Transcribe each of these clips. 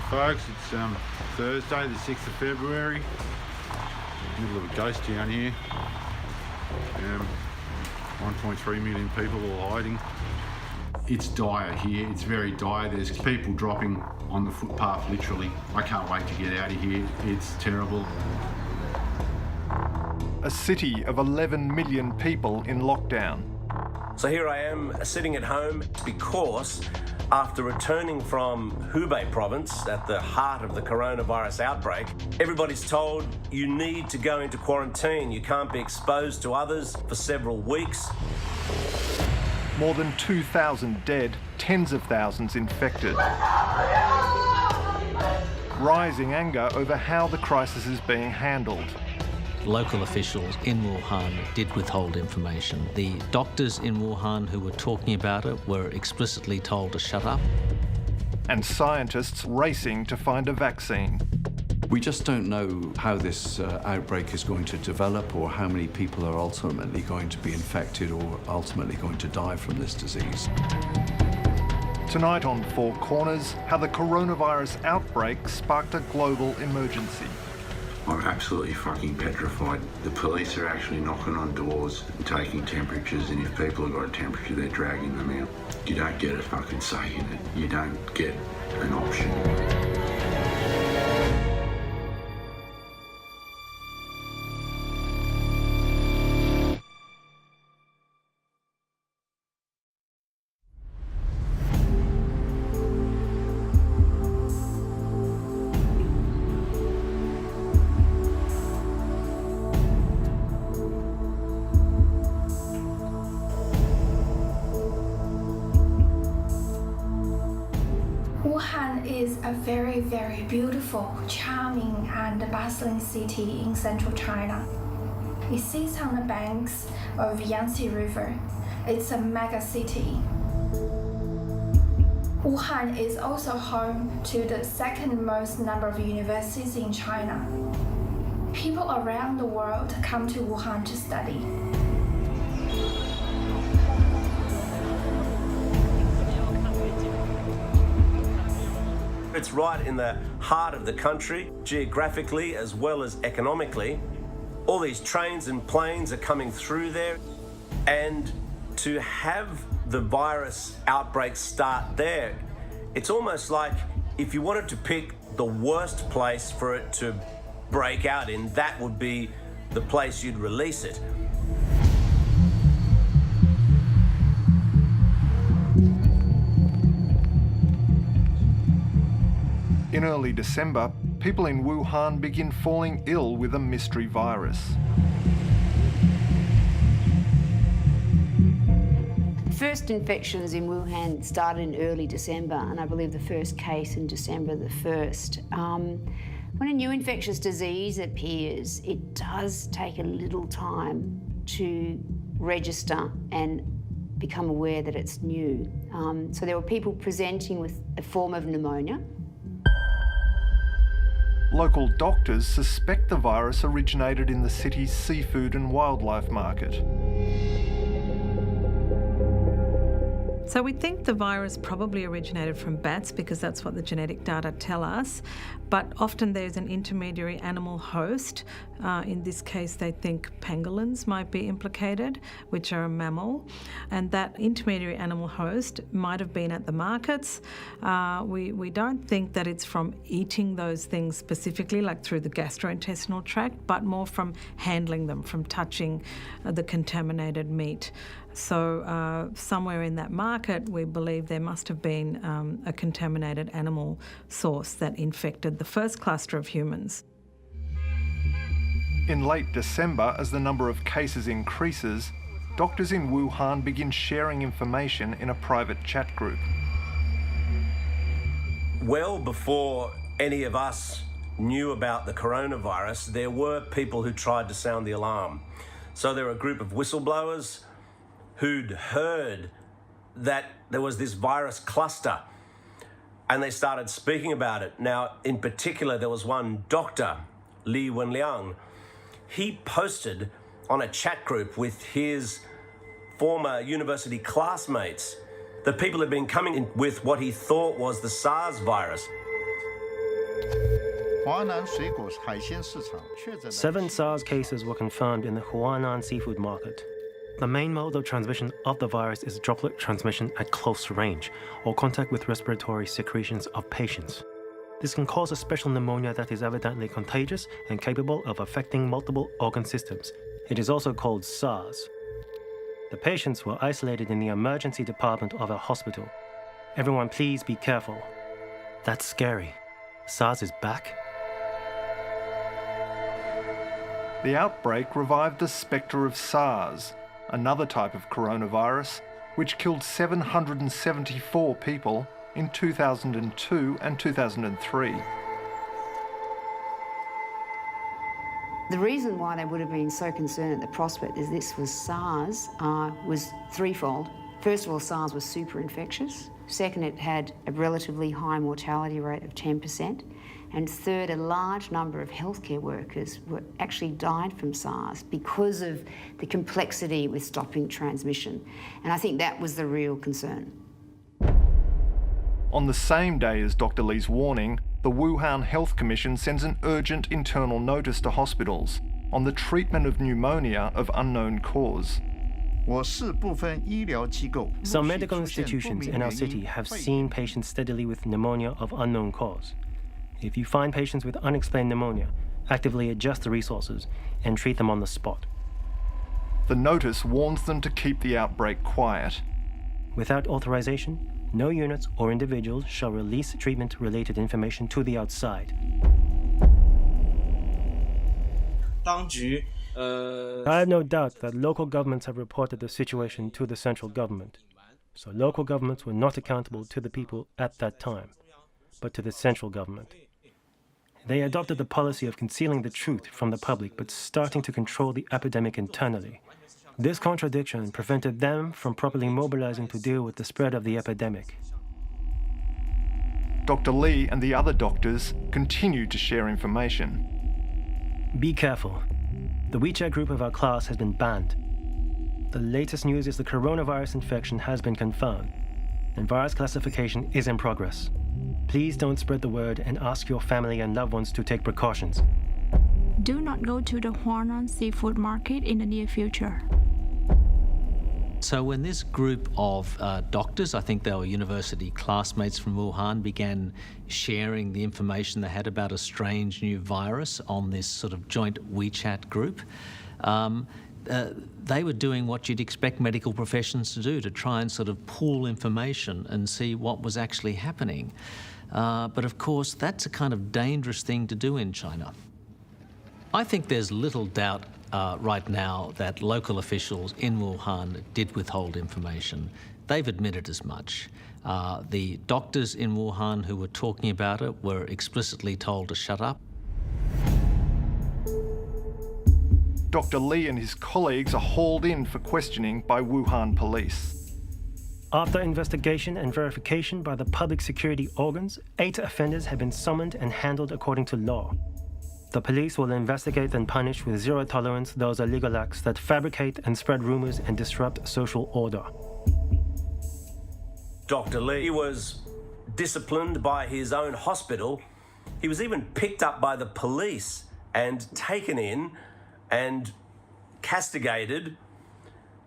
folks. It's Thursday, the 6th of February. Middle of a ghost town here. 1.3 million people all hiding. It's dire here. It's very dire. There's people dropping on the footpath, literally. I can't wait to get out of here. It's terrible. A city of 11 million people in lockdown. So here I am sitting at home because after returning from Hubei province at the heart of the coronavirus outbreak, everybody's told you need to go into quarantine. You can't be exposed to others for several weeks. More than 2,000 dead, tens of thousands infected. Rising anger over how the crisis is being handled. Local officials in Wuhan did withhold information. The doctors in Wuhan who were talking about it were explicitly told to shut up. And scientists racing to find a vaccine. We just don't know how this outbreak is going to develop or how many people are ultimately going to be infected or ultimately going to die from this disease. Tonight on Four Corners, how the coronavirus outbreak sparked a global emergency. I'm absolutely fucking petrified. The police are actually knocking on doors and taking temperatures, and if people have got a temperature, they're dragging them out. You don't get a fucking say in it. You don't get an option. Wuhan is a very, very beautiful, charming and bustling city in central China. It sits on the banks of Yangtze River. It's a mega city. Wuhan is also home to the second most number of universities in China. People around the world come to Wuhan to study. It's right in the heart of the country, geographically as well as economically. All these trains and planes are coming through there, and to have the virus outbreak start there, it's almost like if you wanted to pick the worst place for it to break out in, that would be the place you'd release it. In early December, people in Wuhan begin falling ill with a mystery virus. The first infections in Wuhan started in early December, and I believe the first case in December the 1st. When a new infectious disease appears, it does take a little time to register and become aware that it's new. So there were people presenting with a form of pneumonia. Local doctors suspect the virus originated in the city's seafood and wildlife market. So we think the virus probably originated from bats because that's what the genetic data tell us, but often there's an intermediary animal host. In this case, they think pangolins might be implicated, which are a mammal, and that intermediary animal host might have been at the markets. We don't think that it's from eating those things specifically, like through the gastrointestinal tract, but more from handling them, from touching the contaminated meat. So somewhere in that market, we believe there must have been a contaminated animal source that infected the first cluster of humans. In late December, as the number of cases increases, doctors in Wuhan begin sharing information in a private chat group. Well before any of us knew about the coronavirus, there were people who tried to sound the alarm. So there were a group of whistleblowers who'd heard that there was this virus cluster, and they started speaking about it. Now, in particular, there was one doctor, Li Wenliang. He posted on a chat group with his former university classmates that people had been coming in with what he thought was the SARS virus. 7 SARS cases were confirmed in the Huanan seafood market. The main mode of transmission of the virus is droplet transmission at close range, or contact with respiratory secretions of patients. This can cause a special pneumonia that is evidently contagious and capable of affecting multiple organ systems. It is also called SARS. The patients were isolated in the emergency department of a hospital. Everyone, please be careful. That's scary. SARS is back. The outbreak revived the spectre of SARS, another type of coronavirus, which killed 774 people in 2002 and 2003. The reason why they would have been so concerned at the prospect that this was SARS was threefold. First of all, SARS was super infectious. Second, it had a relatively high mortality rate of 10%. And third, a large number of healthcare workers actually died from SARS because of the complexity with stopping transmission. And I think that was the real concern. On the same day as Dr. Lee's warning, the Wuhan Health Commission sends an urgent internal notice to hospitals on the treatment of pneumonia of unknown cause. Some medical institutions in our city have seen patients steadily with pneumonia of unknown cause. If you find patients with unexplained pneumonia, actively adjust the resources and treat them on the spot. The notice warns them to keep the outbreak quiet. Without authorization, no units or individuals shall release treatment-related information to the outside. I have no doubt that local governments have reported the situation to the central government. So local governments were not accountable to the people at that time, but to the central government. They adopted the policy of concealing the truth from the public but starting to control the epidemic internally. This contradiction prevented them from properly mobilizing to deal with the spread of the epidemic. Dr. Lee and the other doctors continued to share information. Be careful. The WeChat group of our class has been banned. The latest news is the coronavirus infection has been confirmed, and virus classification is in progress. Please don't spread the word and ask your family and loved ones to take precautions. Do not go to the Huanan seafood market in the near future. So when this group of doctors, I think they were university classmates from Wuhan, began sharing the information they had about a strange new virus on this sort of joint WeChat group, they were doing what you'd expect medical professions to do, to try and sort of pool information and see what was actually happening. But of course, that's a kind of dangerous thing to do in China. I think there's little doubt right now that local officials in Wuhan did withhold information. They've admitted as much. The doctors in Wuhan who were talking about it were explicitly told to shut up. Dr. Lee and his colleagues are hauled in for questioning by Wuhan police. After investigation and verification by the public security organs, 8 offenders have been summoned and handled according to law. The police will investigate and punish with zero tolerance those illegal acts that fabricate and spread rumors and disrupt social order. Dr. Lee was disciplined by his own hospital. He was even picked up by the police and taken in and castigated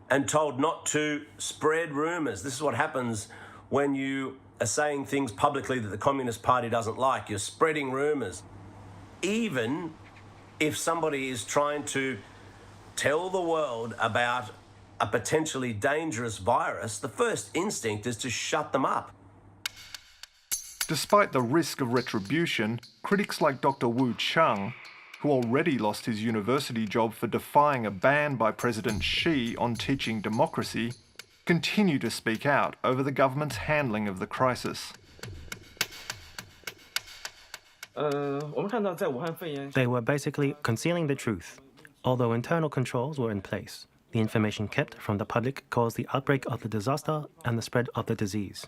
and told not to spread rumours. This is what happens when you are saying things publicly that the Communist Party doesn't like. You're spreading rumours. Even if somebody is trying to tell the world about a potentially dangerous virus, the first instinct is to shut them up. Despite the risk of retribution, critics like Dr. Wu Chang, who already lost his university job for defying a ban by President Xi on teaching democracy, continue to speak out over the government's handling of the crisis. They were basically concealing the truth. Although internal controls were in place, the information kept from the public caused the outbreak of the disaster and the spread of the disease.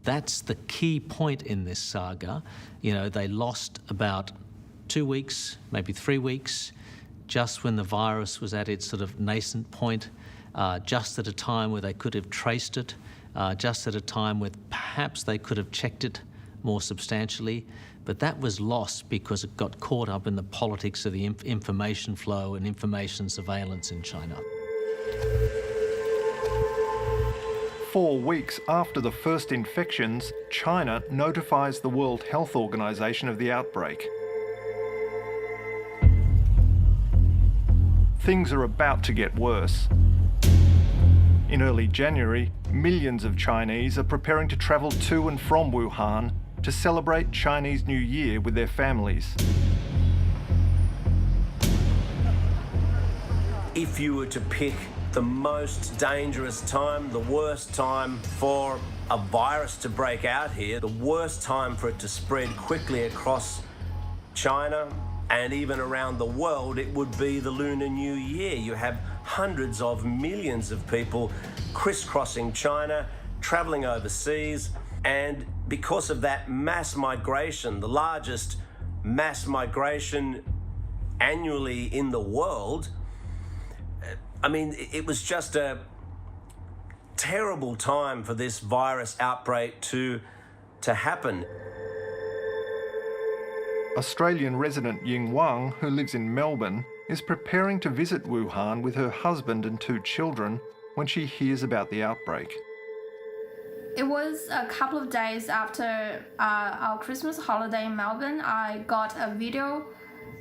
That's the key point in this saga. You know, they lost about 2 weeks, maybe 3 weeks, just when the virus was at its sort of nascent point, just at a time where they could have traced it, just at a time where perhaps they could have checked it more substantially. But that was lost because it got caught up in the politics of the information flow and information surveillance in China. 4 weeks after the first infections, China notifies the World Health Organization of the outbreak. Things are about to get worse. In early January, millions of Chinese are preparing to travel to and from Wuhan to celebrate Chinese New Year with their families. If you were to pick the most dangerous time, the worst time for a virus to break out here, the worst time for it to spread quickly across China and even around the world, it would be the Lunar New Year. You have hundreds of millions of people crisscrossing China, travelling overseas, and because of that mass migration, the largest mass migration annually in the world, I mean, it was just a terrible time for this virus outbreak to happen. Australian resident Ying Wang, who lives in Melbourne, is preparing to visit Wuhan with her husband and 2 children when she hears about the outbreak. It was a couple of days after our Christmas holiday in Melbourne. I got a video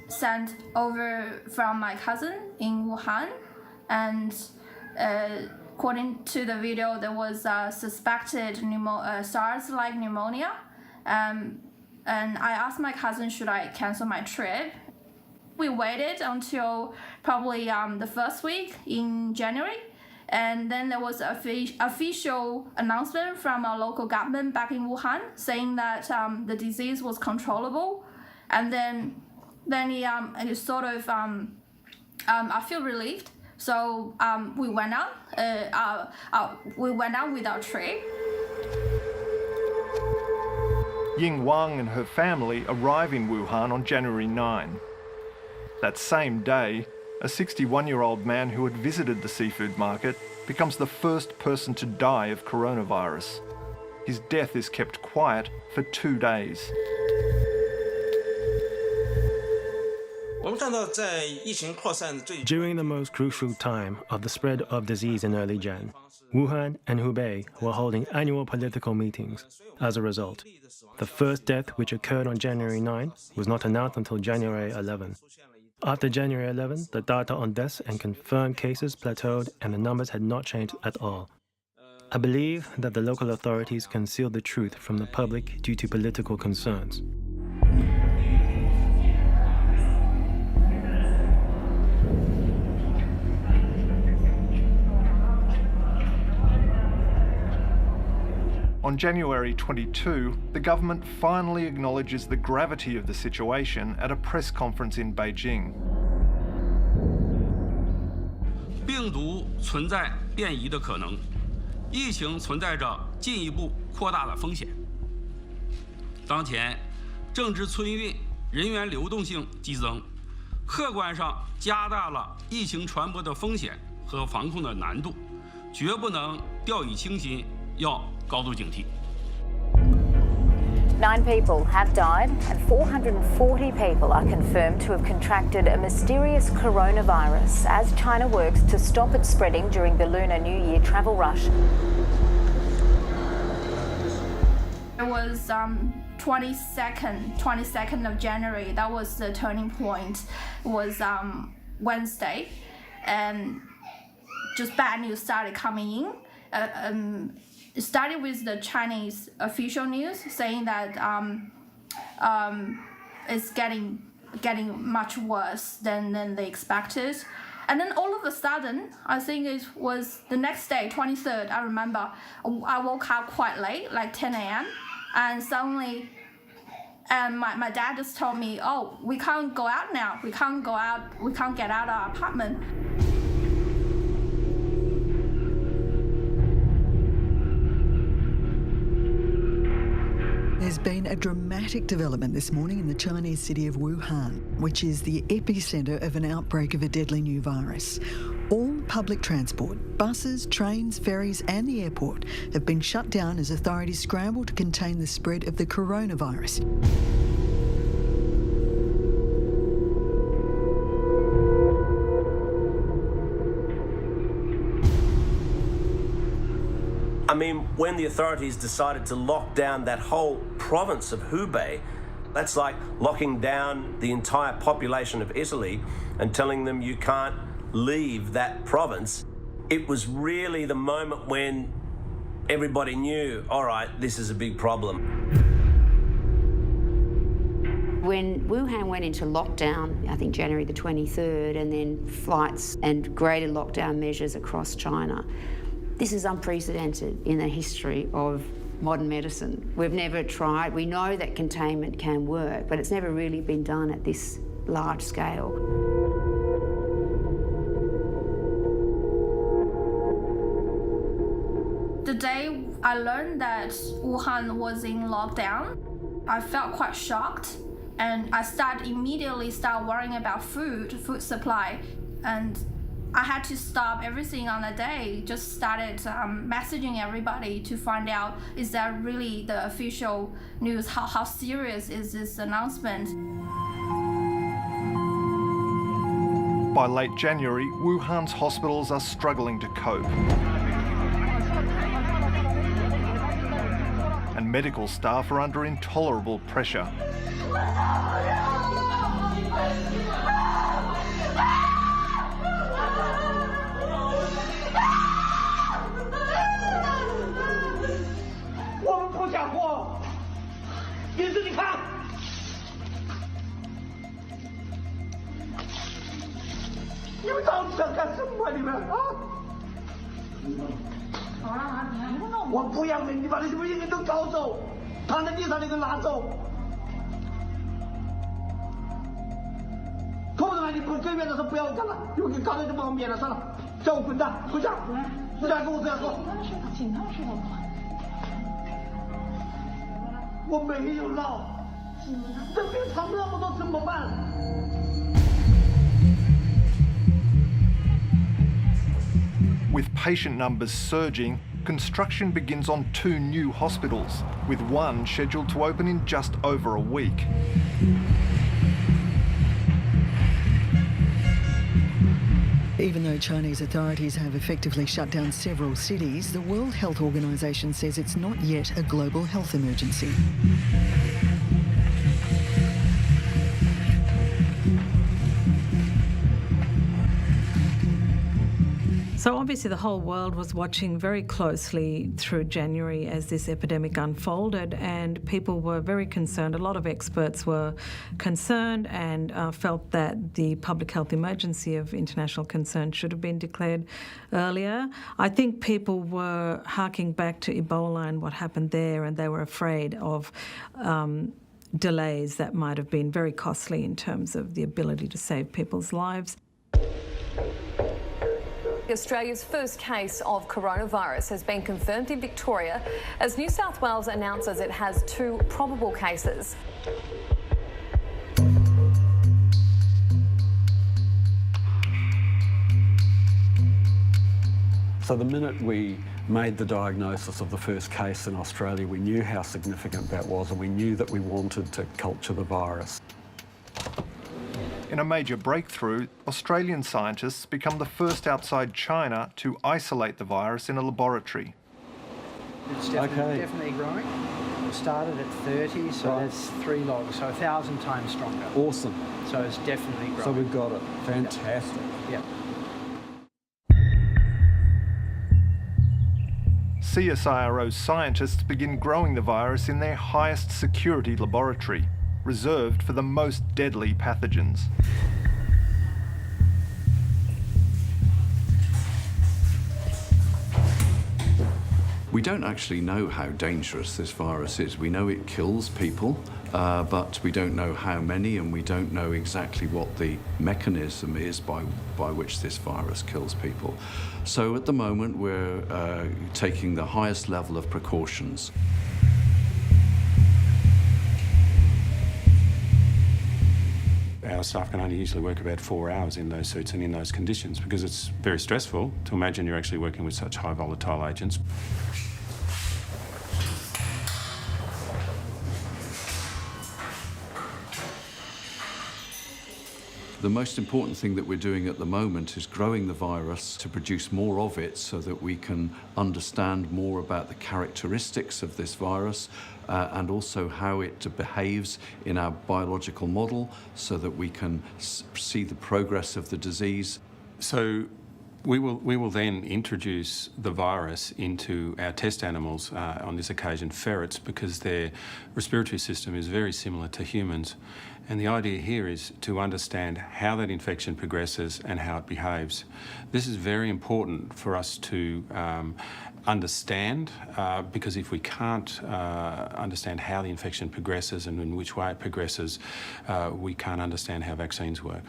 sent over from my cousin in Wuhan, and according to the video, there was suspected SARS-like pneumonia. And I asked my cousin, should I cancel my trip? We waited until probably the first week in January. And then there was an official announcement from our local government back in Wuhan saying that the disease was controllable. And then it sort of, I feel relieved. So we went out. We went out with our trip. Ying Wang and her family arrive in Wuhan on January 9. That same day, a 61-year-old man who had visited the seafood market becomes the first person to die of coronavirus. His death is kept quiet for 2 days. During the most crucial time of the spread of disease in early Jan, Wuhan and Hubei were holding annual political meetings. As a result, the first death, which occurred on January 9, was not announced until January 11. After January 11, the data on deaths and confirmed cases plateaued and the numbers had not changed at all. I believe that the local authorities concealed the truth from the public due to political concerns. On January 22, the government finally acknowledges the gravity of the situation at a press conference in Beijing. 病毒存在变异的可能，疫情存在着进一步扩大的风险。当前，正值春运，人员流动性激增，客观上加大了疫情传播的风险和防控的难度，绝不能掉以轻心，要高度警惕。 9 people have died and 440 people are confirmed to have contracted a mysterious coronavirus as China works to stop it spreading during the Lunar New Year travel rush. It was 22nd of January. That was the turning point. It was Wednesday, and just bad news started coming in. It started with the Chinese official news saying that it's getting much worse than they expected. And then all of a sudden, I think it was the next day, 23rd, I remember, I woke up quite late, like 10 a.m. And suddenly, my dad just told me, oh, we can't go out now. We can't go out. We can't get out of our apartment. There's been a dramatic development this morning in the Chinese city of Wuhan, which is the epicentre of an outbreak of a deadly new virus. All public transport, buses, trains, ferries and the airport have been shut down as authorities scramble to contain the spread of the coronavirus. I mean, when the authorities decided to lock down that whole province of Hubei, that's like locking down the entire population of Italy and telling them you can't leave that province. It was really the moment when everybody knew, all right, this is a big problem. When Wuhan went into lockdown, I think January the 23rd, and then flights and greater lockdown measures across China, this is unprecedented in the history of modern medicine. We've never tried, we know that containment can work, but it's never really been done at this large scale. The day I learned that Wuhan was in lockdown, I felt quite shocked, and I immediately started worrying about food supply, and I had to stop everything on the day, just started messaging everybody to find out, is that really the official news? How serious is this announcement? By late January, Wuhan's hospitals are struggling to cope. And medical staff are under intolerable pressure. With patient numbers surging, construction begins on 2 new hospitals, with one scheduled to open in just over a week. Even though Chinese authorities have effectively shut down several cities, the World Health Organization says it's not yet a global health emergency. So obviously the whole world was watching very closely through January as this epidemic unfolded, and people were very concerned. A lot of experts were concerned and felt that the public health emergency of international concern should have been declared earlier. I think people were harking back to Ebola and what happened there, and they were afraid of delays that might have been very costly in terms of the ability to save people's lives. Australia's first case of coronavirus has been confirmed in Victoria as New South Wales announces it has 2 probable cases. So the minute we made the diagnosis of the first case in Australia, we knew how significant that was, and we knew that we wanted to culture the virus. In a major breakthrough, Australian scientists become the first outside China to isolate the virus in a laboratory. It's definitely growing. It started at 30, so that's 3 logs, so 1,000 times stronger. Awesome. So it's definitely growing. So we've got it. Fantastic. Yeah. CSIRO scientists begin growing the virus in their highest security laboratory, reserved for the most deadly pathogens. We don't actually know how dangerous this virus is. We know it kills people, but we don't know how many, and we don't know exactly what the mechanism is by which this virus kills people. So at the moment, we're taking the highest level of precautions. Our staff can only usually work about 4 hours in those suits and in those conditions, because it's very stressful to imagine you're actually working with such high volatile agents. The most important thing that we're doing at the moment is growing the virus to produce more of it so that we can understand more about the characteristics of this virus and also how it behaves in our biological model so that we can see the progress of the disease. So we will then introduce the virus into our test animals, on this occasion ferrets, because their respiratory system is very similar to humans. And the idea here is to understand how that infection progresses and how it behaves. This is very important for us to understand, because if we can't understand how the infection progresses and in which way it progresses, we can't understand how vaccines work.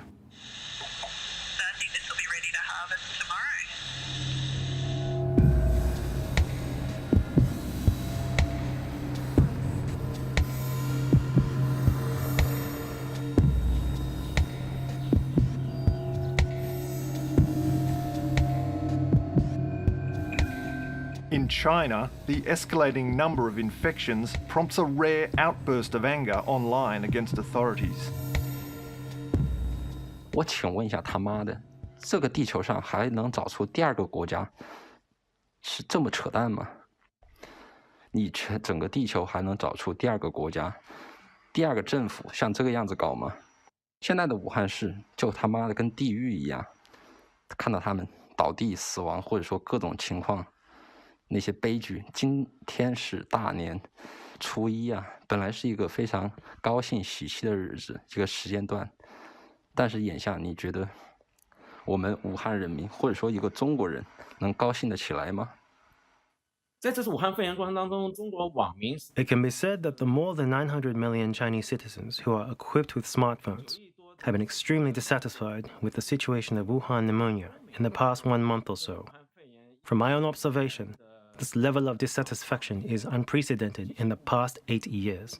In China, the escalating number of infections prompts a rare outburst of anger online against authorities. 我请问一下，他妈的，这个地球上还能找出第二个国家，是这么扯淡吗？你整个地球还能找出第二个国家、第二个政府像这个样子搞吗？现在的武汉市就他妈的跟地狱一样，看到他们倒地死亡，或者说各种情况。 那些悲剧，今天是大年初一啊，本来是一个非常高兴喜气的日子，这个时间段，但是眼下你觉得我们武汉人民或者说一个中国人能高兴得起来吗？在这次武汉肺炎过程当中，中国网民 It can be said that the more than 900 million Chinese citizens who are equipped with smartphones have been extremely dissatisfied with the situation of Wuhan pneumonia in the past 1 month or so. From my own observation, this level of dissatisfaction is unprecedented in the past 8 years.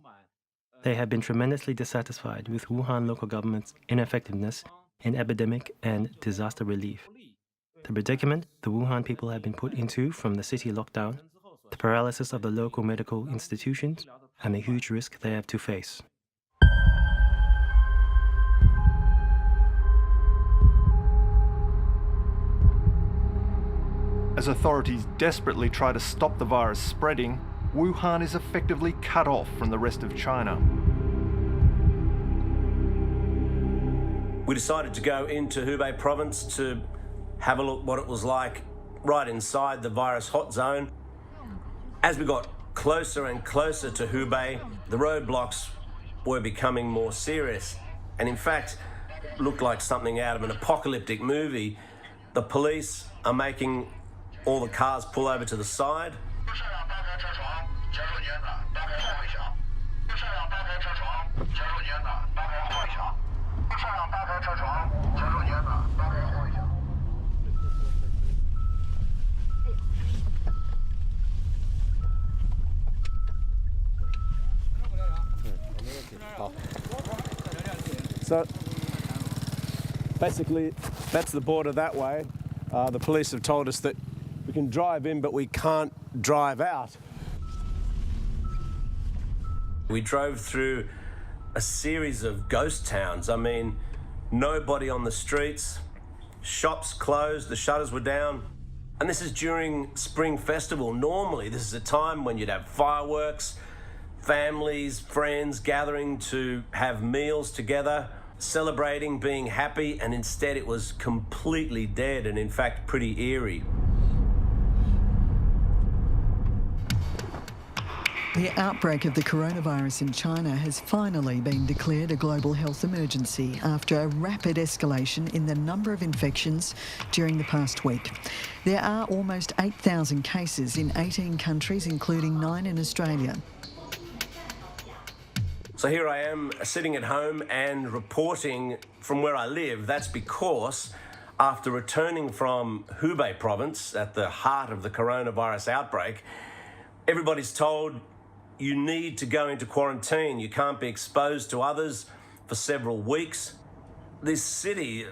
They have been tremendously dissatisfied with Wuhan local government's ineffectiveness in epidemic and disaster relief. The predicament the Wuhan people have been put into from the city lockdown, the paralysis of the local medical institutions, and the huge risk they have to face. As authorities desperately try to stop the virus spreading, Wuhan is effectively cut off from the rest of China. We decided to go into Hubei province to have a look what it was like right inside the virus hot zone. As we got closer and closer to Hubei, the roadblocks were becoming more serious and in fact looked like something out of an apocalyptic movie. The police are making all the cars pull over to the side. So basically that's the border that way. The police have told us that we can drive in, but we can't drive out. We drove through a series of ghost towns. I mean, nobody on the streets, shops closed, the shutters were down. And this is during Spring Festival. Normally, this is a time when you'd have fireworks, families, friends gathering to have meals together, celebrating, being happy, and instead it was completely dead and in fact pretty eerie. The outbreak of the coronavirus in China has finally been declared a global health emergency after a rapid escalation in the number of infections during the past week. There are almost 8,000 cases in 18 countries, including 9 in Australia. So here I am sitting at home and reporting from where I live. That's because after returning from Hubei province at the heart of the coronavirus outbreak, everybody's told you need to go into quarantine. You can't be exposed to others for several weeks. This city,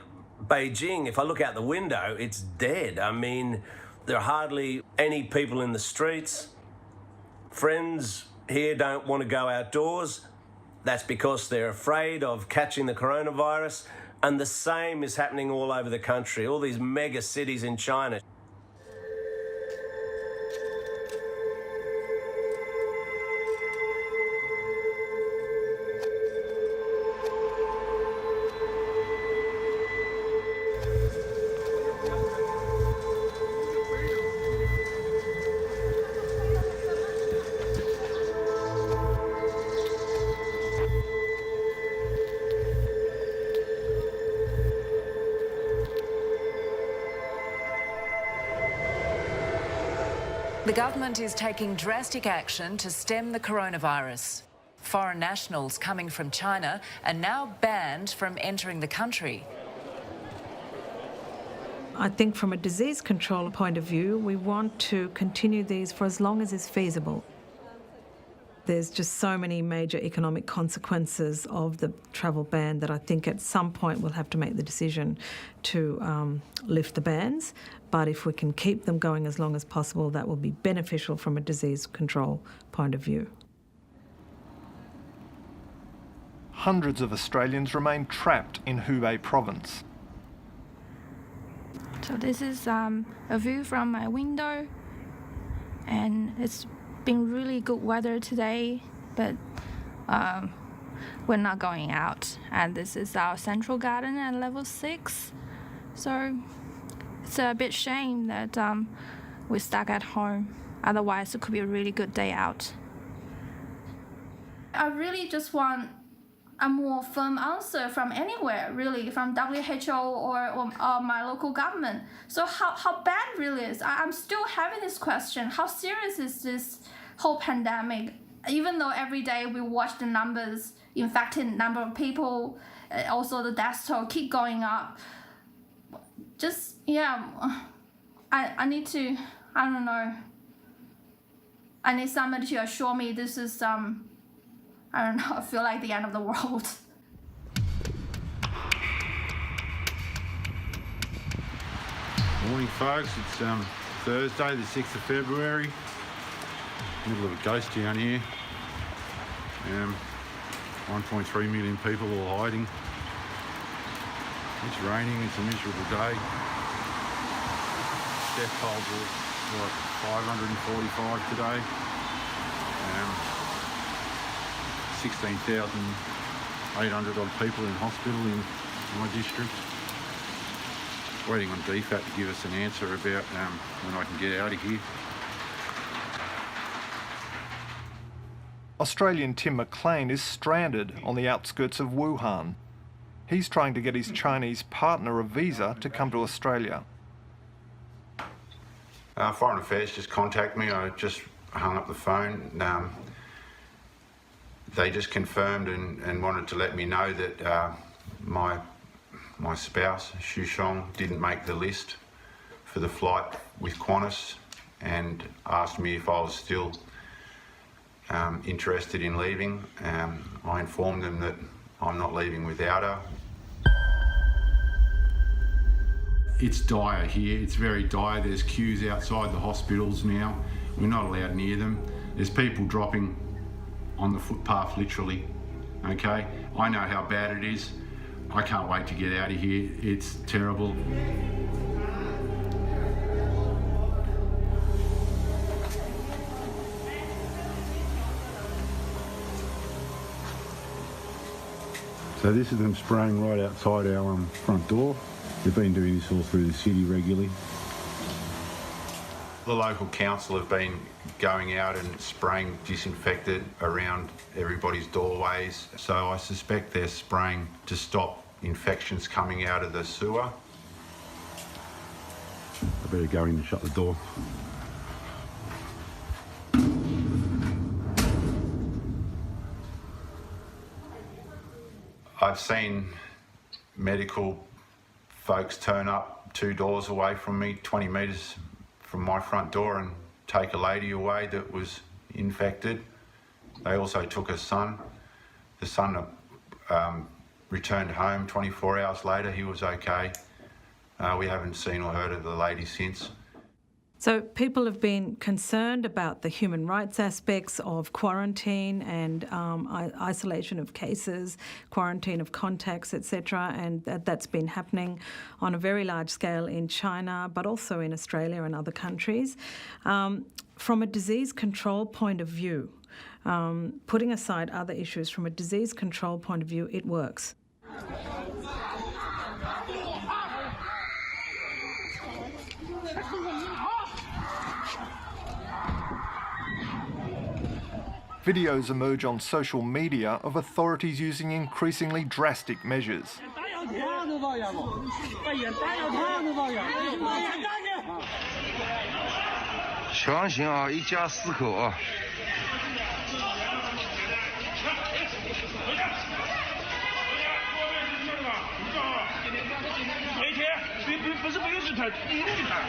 Beijing, if I look out the window, it's dead. I mean, there are hardly any people in the streets. Friends here don't want to go outdoors. That's because they're afraid of catching the coronavirus. And the same is happening all over the country, all these mega cities in China. The government is taking drastic action to stem the coronavirus. Foreign nationals coming from China are now banned from entering the country. I think from a disease control point of view, we want to continue these for as long as is feasible. There's just so many major economic consequences of the travel ban that I think at some point we'll have to make the decision to lift the bans. But if we can keep them going as long as possible, that will be beneficial from a disease control point of view. Hundreds of Australians remain trapped in Hubei province. So this is a view from my window, and it's been really good weather today, but we're not going out. And this is our central garden at level 6. So it's a bit shame that we're stuck at home. Otherwise, it could be a really good day out. I really just want a more firm answer from anywhere, really, from WHO or my local government. So how bad really is? I'm still having this question. How serious is this whole pandemic? Even though every day we watch the numbers, infected number of people, also the death toll keep going up. Just, yeah, I need to, I don't know. I need somebody to assure me this is, I don't know, I feel like the end of the world. Morning, folks. It's Thursday, the 6th of February. Middle of a ghost town here. 1.3 million people all hiding. It's raining, it's a miserable day. Death tolls were 545 today. 16,800 odd people in hospital in my district. Waiting on DFAT to give us an answer about when I can get out of here. Australian Tim McLean is stranded on the outskirts of Wuhan. He's trying to get his Chinese partner a visa to come to Australia. Foreign Affairs just contacted me. I just hung up the phone. They just confirmed and wanted to let me know that my spouse, Xu Shong, didn't make the list for the flight with Qantas, and asked me if I was still interested in leaving. I informed them that I'm not leaving without her. It's dire here, it's very dire. There's queues outside the hospitals now. We're not allowed near them. There's people dropping on the footpath, literally, okay? I know how bad it is. I can't wait to get out of here. It's terrible. So this is them spraying right outside our front door. They've been doing this all through the city regularly. The local council have been going out and spraying disinfectant around everybody's doorways. So I suspect they're spraying to stop infections coming out of the sewer. I better go in and shut the door. I've seen medical folks turn up 2 doors away from me, 20 metres from my front door, and take a lady away that was infected. They also took a son. The son returned home 24 hours later. He was okay. We haven't seen or heard of the lady since. So people have been concerned about the human rights aspects of quarantine and isolation of cases, quarantine of contacts, etc., and that's been happening on a very large scale in China, but also in Australia and other countries. From a disease control point of view, putting aside other issues, from a disease control point of view, it works. Videos emerge on social media of authorities using increasingly drastic measures. 强行啊，一家4口啊。每天不是不用去看，一定去看。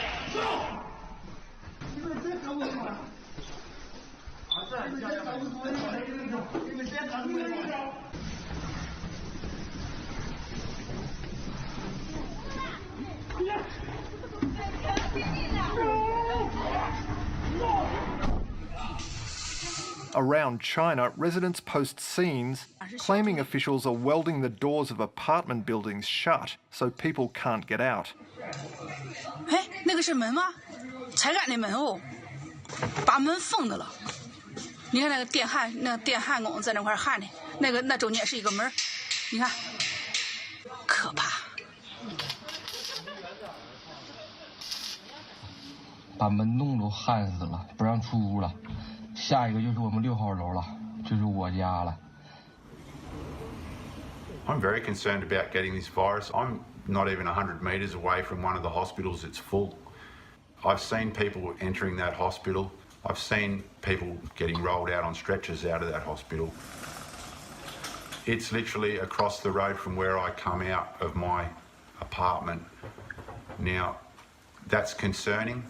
Around China, residents post scenes claiming officials are welding the doors of apartment buildings shut so people can't get out. 哎，那个是门吗？才敢那门哦，把门封的了。你看那个电焊，工在那块焊的，那中间是一个门，你看，可怕。把门洞都焊死了，不让出屋了。下一个就是我们6号楼了，就是我家了。I'm very concerned about getting this virus. I'm not even 100 metres away from one of the hospitals. It's full. I've seen people entering that hospital. I've seen people getting rolled out on stretchers out of that hospital. It's literally across the road from where I come out of my apartment. Now, that's concerning.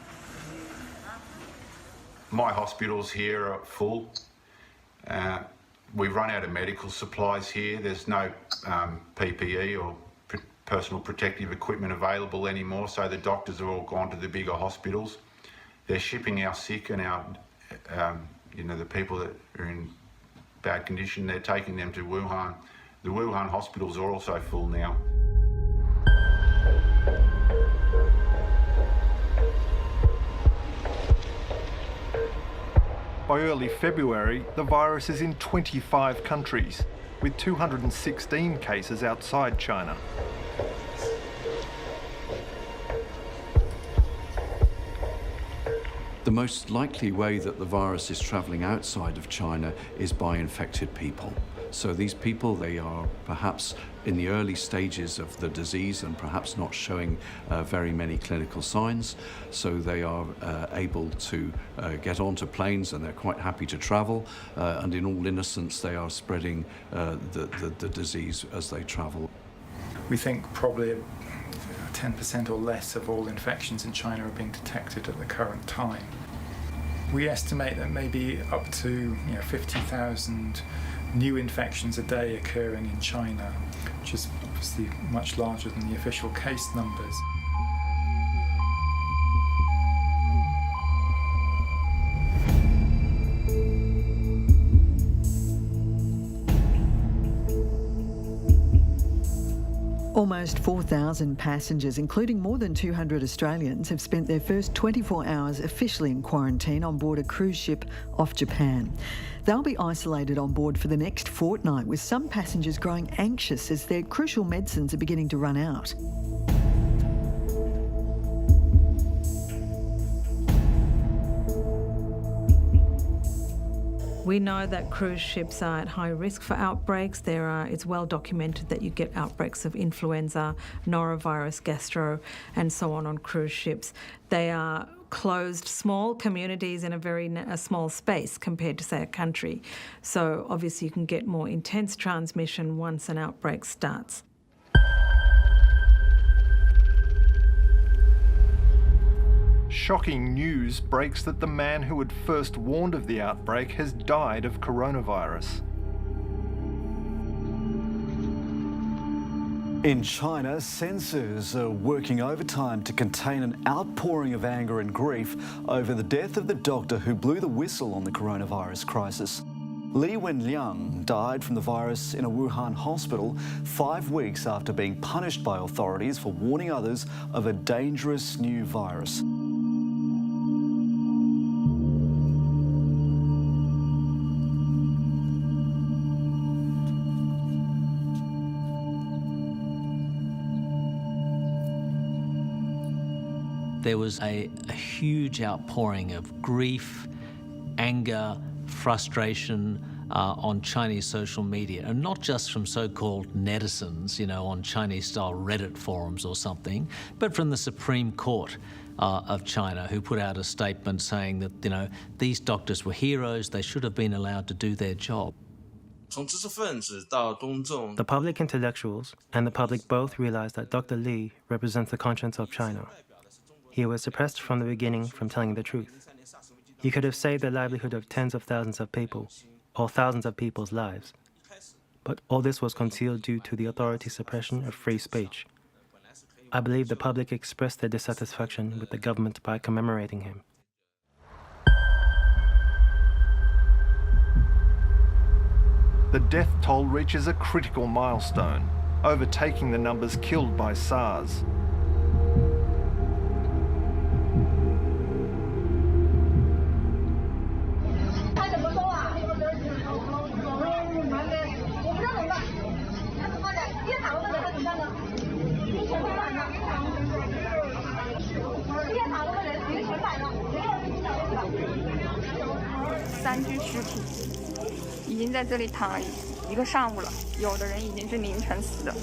My hospitals here are full. We've run out of medical supplies here. There's no PPE or personal protective equipment available anymore, so the doctors are all gone to the bigger hospitals. They're shipping our sick and our, the people that are in bad condition, they're taking them to Wuhan. The Wuhan hospitals are also full now. By early February, the virus is in 25 countries, with 216 cases outside China. The most likely way that the virus is travelling outside of China is by infected people. So these people, they are perhaps in the early stages of the disease and perhaps not showing very many clinical signs. So they are able to get onto planes and they're quite happy to travel. And in all innocence, they are spreading the disease as they travel. We think probably 10% or less of all infections in China are being detected at the current time. We estimate that maybe up to 50,000 new infections a day occurring in China, which is obviously much larger than the official case numbers. Almost 4,000 passengers, including more than 200 Australians, have spent their first 24 hours officially in quarantine on board a cruise ship off Japan. They'll be isolated on board for the next fortnight, with some passengers growing anxious as their crucial medicines are beginning to run out. We know that cruise ships are at high risk for outbreaks. It's well documented that you get outbreaks of influenza, norovirus, gastro, and so on cruise ships. They are closed, small communities in a small space compared to, say, a country. So obviously you can get more intense transmission once an outbreak starts. Shocking news breaks that the man who had first warned of the outbreak has died of coronavirus. In China, censors are working overtime to contain an outpouring of anger and grief over the death of the doctor who blew the whistle on the coronavirus crisis. Li Wenliang died from the virus in a Wuhan hospital 5 weeks after being punished by authorities for warning others of a dangerous new virus. There was a huge outpouring of grief, anger, frustration on Chinese social media, and not just from so-called netizens, you know, on Chinese-style Reddit forums or something, but from the Supreme Court of China, who put out a statement saying that, you know, these doctors were heroes, they should have been allowed to do their job. The public intellectuals and the public both realized that Dr. Li represents the conscience of China. He was suppressed from the beginning from telling the truth. He could have saved the livelihood of tens of thousands of people, or thousands of people's lives. But all this was concealed due to the authority suppression of free speech. I believe the public expressed their dissatisfaction with the government by commemorating him. The death toll reaches a critical milestone, overtaking the numbers killed by SARS.3具尸体已经在这里躺了一个上午了，有的人已经是凌晨死的，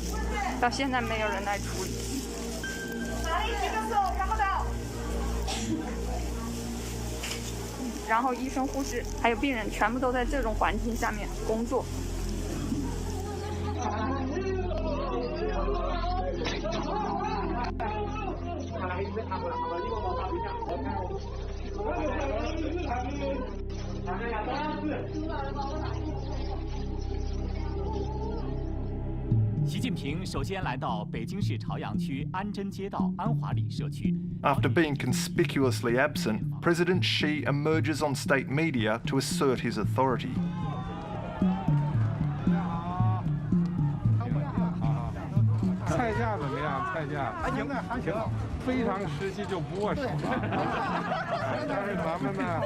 到现在没有人来处理。然后医生、护士还有病人全部都在这种环境下面工作。习近平首先来到北京市朝阳区安贞街道安华里社区。After being conspicuously absent, President Xi emerges on state media to assert his authority. 菜价怎么样？菜价还行，还行，非常时期就不握手了。但是咱们呢，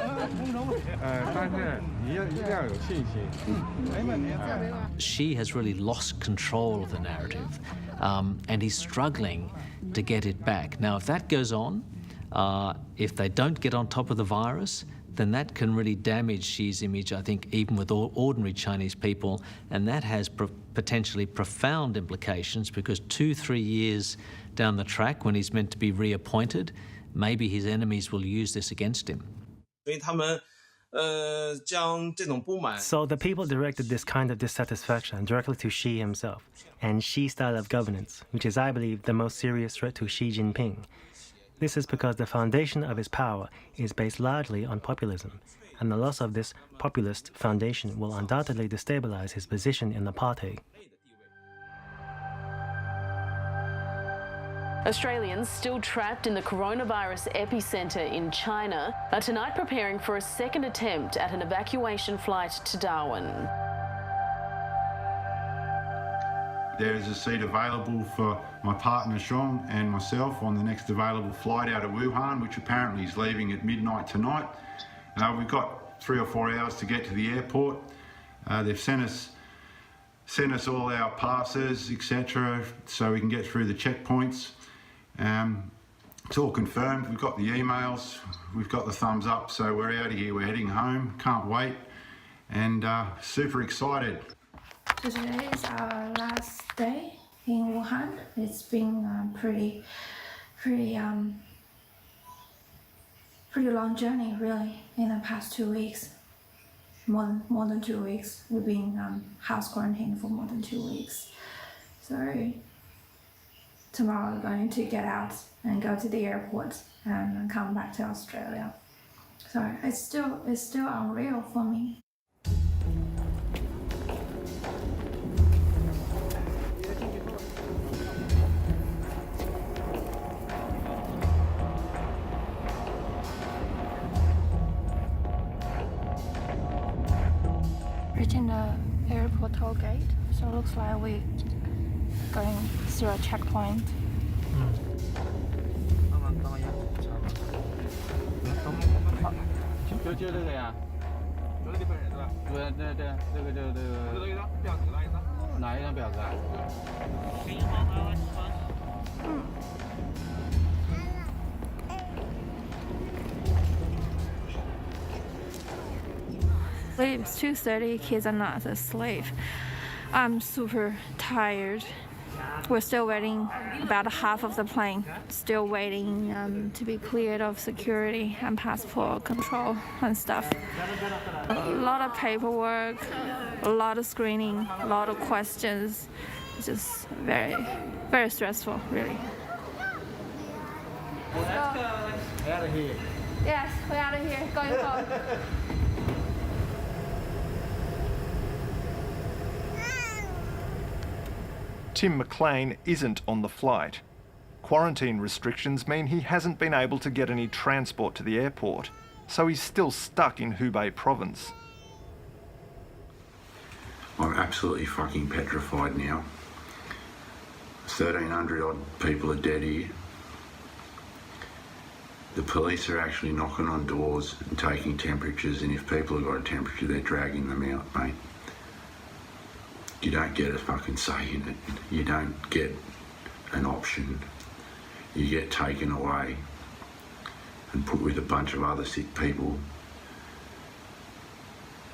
但是你一定要有信心。没问题。Xi has really lost control of the narrative, and he's struggling to get it back. Now, if that goes on, if they don't get on top of the virus, then that can really damage Xi's image, I think, even with ordinary Chinese people, and that has potentially profound implications because 2-3 years down the track, when he's meant to be reappointed, maybe his enemies will use this against him. So the people directed this kind of dissatisfaction directly to Xi himself and Xi's style of governance, which is, I believe, the most serious threat to Xi Jinping. This is because the foundation of his power is based largely on populism, and the loss of this populist foundation will undoubtedly destabilize his position in the party. Australians still trapped in the coronavirus epicenter in China are tonight preparing for a second attempt at an evacuation flight to Darwin. There is a seat available for my partner Sean and myself on the next available flight out of Wuhan, which apparently is leaving at midnight tonight. We've got 3 or 4 hours to get to the airport. They've sent us all our passes, etc., so we can get through the checkpoints. It's all confirmed. We've got the emails, we've got the thumbs up, so we're out of here. We're heading home. Can't wait, and super excited. So today is our last day in Wuhan. It's been pretty long journey, really. In the past 2 weeks, more than 2 weeks. We've been house quarantined for more than 2 weeks. So tomorrow we're going to get out and go to the airport and come back to Australia. So it's still unreal for me. reaching the airport toll gate, so it looks like we're going through a checkpoint. It's 2:30, kids are not asleep. I'm super tired. We're still waiting about half of the plane, still waiting to be cleared of security and passport control and stuff. A lot of paperwork, a lot of screening, a lot of questions. It's just very, very stressful, really. Let's go. We're out of here. Yes, we're out of here, going home. Tim McLean isn't on the flight. Quarantine restrictions mean he hasn't been able to get any transport to the airport, so he's still stuck in Hubei province. I'm absolutely fucking petrified now. 1,300 odd people are dead here. The police are actually knocking on doors and taking temperatures, and if people have got a temperature, they're dragging them out, mate. You don't get a fucking say in it. You don't get an option. You get taken away and put with a bunch of other sick people.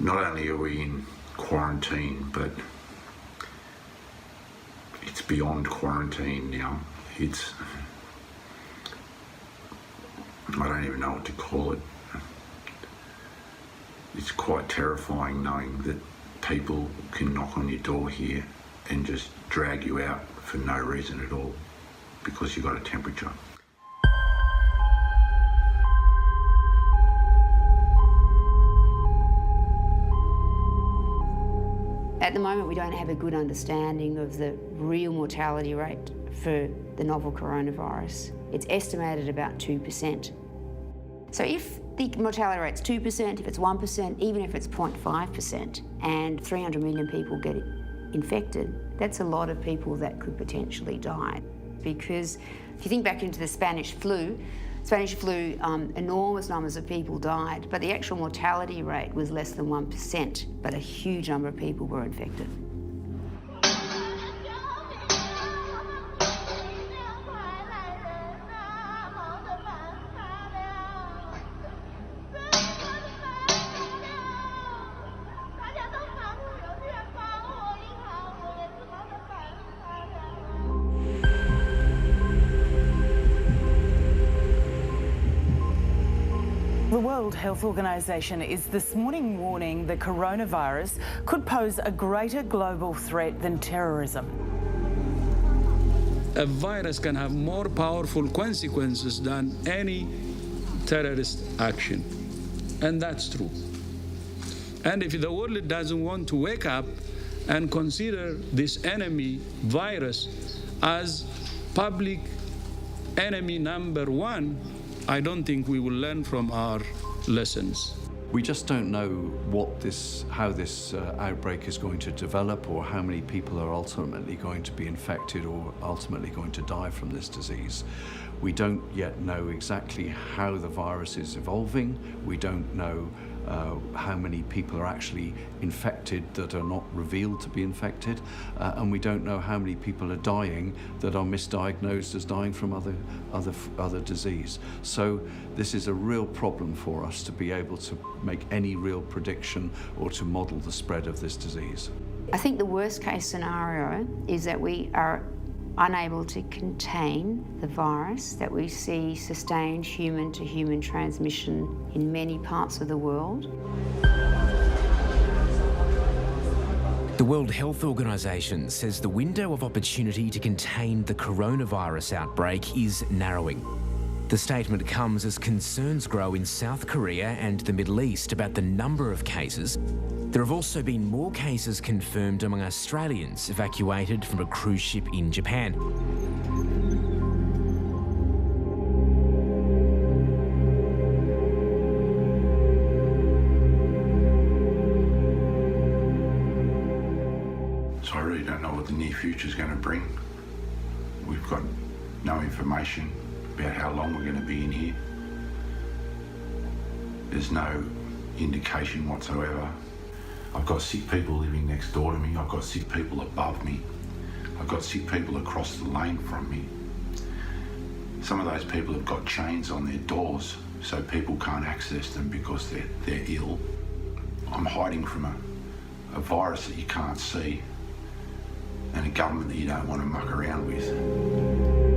Not only are we in quarantine, but it's beyond quarantine now. I don't even know what to call it. It's quite terrifying knowing that people can knock on your door here and just drag you out for no reason at all because you've got a temperature. At the moment, we don't have a good understanding of the real mortality rate for the novel coronavirus. It's estimated about 2%. So if the mortality rate's 2%, if it's 1%, even if it's 0.5%, and 300 million people get infected, that's a lot of people that could potentially die. Because if you think back into the Spanish flu, enormous numbers of people died, but the actual mortality rate was less than 1%, but a huge number of people were infected. The World Health Organization is this morning warning the coronavirus could pose a greater global threat than terrorism. A virus can have more powerful consequences than any terrorist action. And that's true. And if the world doesn't want to wake up and consider this enemy virus as public enemy number one, I don't think we will learn from our lessons. We just don't know how this outbreak is going to develop, or how many people are ultimately going to be infected or ultimately going to die from this disease. We don't yet know exactly how the virus is evolving. We don't know how many people are actually infected that are not revealed to be infected, and we don't know how many people are dying that are misdiagnosed as dying from other disease. So this is a real problem for us to be able to make any real prediction or to model the spread of this disease. I think the worst case scenario is that we are unable to contain the virus, that we see sustained human-to-human transmission in many parts of the world. The World Health Organization says the window of opportunity to contain the coronavirus outbreak is narrowing. The statement comes as concerns grow in South Korea and the Middle East about the number of cases. There have also been more cases confirmed among Australians evacuated from a cruise ship in Japan. I really don't know what the near future is going to bring. We've got no information about how long we're going to be in here. There's no indication whatsoever. I've got sick people living next door to me. I've got sick people above me. I've got sick people across the lane from me. Some of those people have got chains on their doors so people can't access them because they're ill. I'm hiding from a virus that you can't see and a government that you don't want to muck around with.